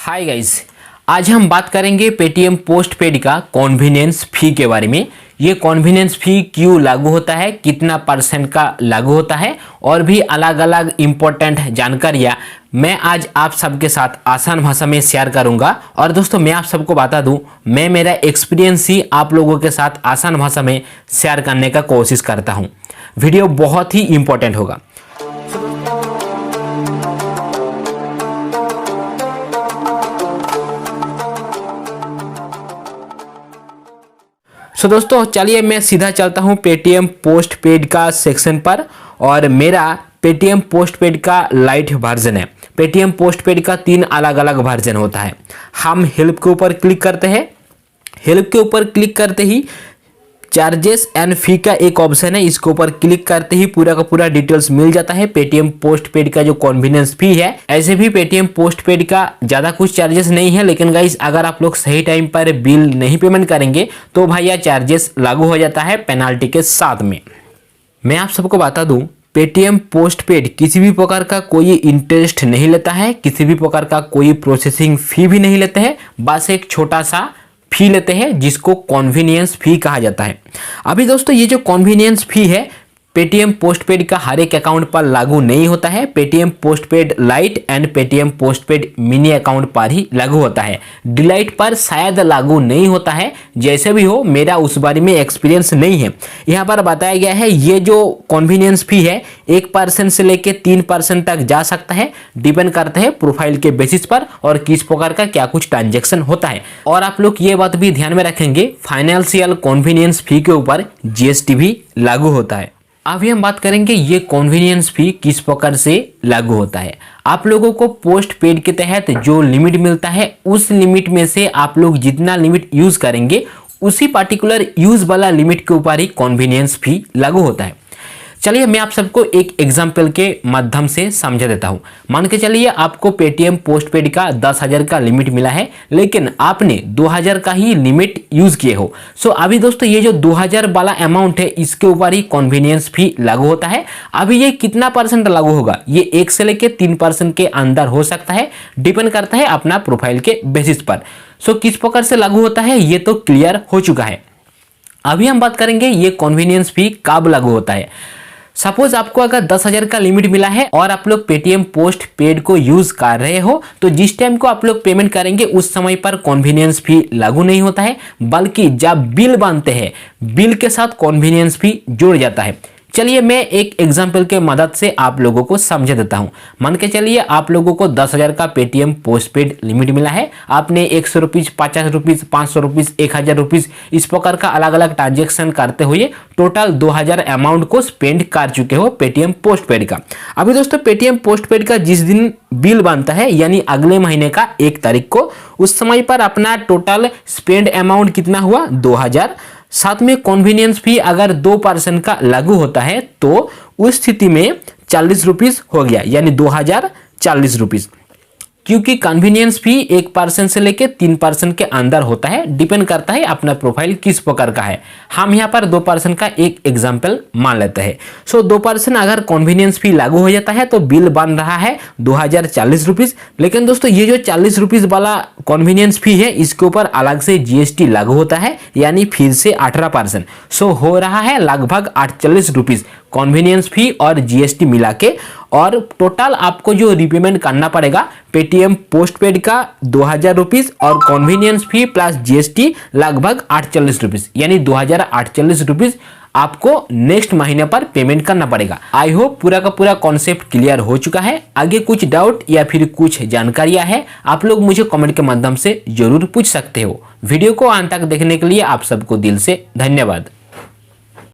Hi guys, आज हम बात करेंगे पेटीएम पोस्ट पेड का कन्वीनियंस फी के बारे में। ये कन्वीनियंस फी क्यों लागू होता है, कितना परसेंट का लागू होता है और भी अलग अलग इम्पोर्टेंट जानकारियाँ मैं आज आप सबके साथ आसान भाषा में शेयर करूंगा। और दोस्तों मैं आप सबको बता दूं, मैं मेरा एक्सपीरियंस ही आप लोगों के साथ आसान भाषा में शेयर करने का कोशिश करता हूँ। वीडियो बहुत ही इम्पोर्टेंट होगा। दोस्तों चलिए मैं सीधा चलता हूं पेटीएम पोस्ट पेड का सेक्शन पर। और मेरा पेटीएम पोस्ट पेड का लाइट वर्जन है। पेटीएम पोस्ट पेड का 3 अलग अलग वर्जन होता है। हम हेल्प के ऊपर क्लिक करते हैं। हेल्प के ऊपर क्लिक करते ही चार्जेस एंड फी का एक ऑप्शन है, इसके ऊपर क्लिक करते ही पूरा का पूरा डिटेल्स मिल जाता है। पेटीएम पोस्ट पेड का जो कन्वीनियंस फी है, ऐसे भी पेटीएम पोस्ट पेड का ज़्यादा कुछ चार्जेस नहीं है, लेकिन गाइस अगर आप लोग सही टाइम पर बिल नहीं पेमेंट करेंगे तो भैया चार्जेस लागू हो जाता है पेनाल्टी के साथ में। मैं आप सबको बता दूं, पेटीएम पोस्ट पेड किसी भी प्रकार का कोई इंटरेस्ट नहीं लेता है, किसी भी प्रकार का कोई प्रोसेसिंग फी भी नहीं लेते हैं, बस एक छोटा सा फी लेते हैं जिसको कन्वीनियंस फी कहा जाता है। अभी दोस्तों ये जो कन्वीनियंस फी है पेटीएम पोस्ट पेड का हर एक अकाउंट पर लागू नहीं होता है। Paytm post paid light and Paytm post paid mini account पर ही लागू होता है। डिलाइट पर शायद लागू नहीं होता है। जैसे भी हो, मेरा उस बारे में एक्सपीरियंस नहीं है। यहाँ पर बताया गया है ये जो कन्वीनियंस फी है 1% से लेके 3% तक जा सकता है। डिपेंड करता है प्रोफाइल के बेसिस पर और किस प्रकार का क्या कुछ ट्रांजेक्शन होता है। और आप लोग ये बात भी ध्यान में रखेंगे, फाइनेंशियल कन्वीनियंस फी के ऊपर जीएसटी भी लागू होता है। अभी हम बात करेंगे ये कन्वीनियंस फी किस प्रकार से लागू होता है। आप लोगों को पोस्ट पेड के तहत जो लिमिट मिलता है उस लिमिट में से आप लोग जितना लिमिट यूज करेंगे उसी पर्टिकुलर यूज वाला लिमिट के ऊपर ही कन्वीनियंस फी लागू होता है। चलिए मैं आप सबको एक एग्जाम्पल के माध्यम से समझा देता हूं। मान के चलिए आपको पेटीएम पोस्ट पेड का 10,000 का लिमिट मिला है, लेकिन आपने 2,000 का ही लिमिट यूज किए हो। सो अभी दोस्तों ये जो 2,000 वाला अमाउंट है इसके ऊपर ही कन्वीनियंस फी लागू होता है। अभी ये कितना परसेंट लागू होगा, ये 1 से लेके 3% के अंदर हो सकता है। डिपेंड करता है अपना प्रोफाइल के बेसिस पर। सो किस प्रकार से लागू होता है ये तो क्लियर हो चुका है। अभी हम बात करेंगे ये कन्वीनियंस फी कब लागू होता है। सपोज आपको अगर 10,000 का लिमिट मिला है और आप लोग पेटीएम पोस्ट पेड को यूज कर रहे हो, तो जिस टाइम को आप लोग पेमेंट करेंगे उस समय पर कन्वीनियंस फी लागू नहीं होता है, बल्कि जब बिल बनते हैं बिल के साथ कन्वीनियंस फी जुड़ जाता है। चलिए मैं एक एग्जाम्पल के मदद से आप लोगों को समझा देता हूं। मान के चलिए आप लोगों को 10,000 का पेटीएम पोस्ट पेड लिमिट मिला है। आपने 100 रुपीज़, 50 रुपीज़, 500 रुपीज़, 1,000 रुपीज़ इस प्रकार का अलग अलग ट्रांजेक्शन करते हुए टोटल 2,000 अमाउंट को स्पेंड कर चुके हो पेटीएम पोस्ट पेड का। अभी दोस्तों पेटीएम पोस्ट पेड का जिस दिन बिल बनता है यानी अगले महीने का 1 तारीख को, उस समय पर अपना टोटल स्पेंड अमाउंट कितना हुआ 2,000। साथ में कन्वीनियंस फी अगर 2% का लागू होता है तो उस स्थिति में 40 रुपीज़ हो गया, यानी 2,040 रुपीज़। क्योंकि कन्वीनियंस फी 1% से लेके 3% के अंदर होता है। डिपेंड करता है अपना प्रोफाइल किस प्रकार का है। हम यहाँ पर 2% का एक एग्जाम्पल मान लेते हैं। सो 2% अगर कन्वीनियंस फी लागू हो जाता है तो बिल बन रहा है 2,040 रुपीज़। लेकिन दोस्तों ये जो 40 रुपीज़ वाला कन्वीनियंस फी है इसके ऊपर अलग से जीएसटी लागू होता है, यानी फिर से 18%। सो हो रहा है लगभग 48 रुपीज़ कन्वीनियंस फी और जीएसटी मिला के। और टोटल आपको जो रिपेमेंट करना पड़ेगा पेटीएम पोस्ट पेड का 2,000 रुपीज़ और कन्वीनियंस फी प्लस जीएसटी लगभग 48 रुपीज़, यानी 2,048 रुपीज़ आपको नेक्स्ट महीने पर पेमेंट करना पड़ेगा। आई होप पूरा का पूरा कॉन्सेप्ट क्लियर हो चुका है। आगे कुछ डाउट या फिर कुछ जानकारियां है आप लोग मुझे कमेंट के माध्यम से जरूर पूछ सकते हो। वीडियो को अंत तक देखने के लिए आप सबको दिल से धन्यवाद।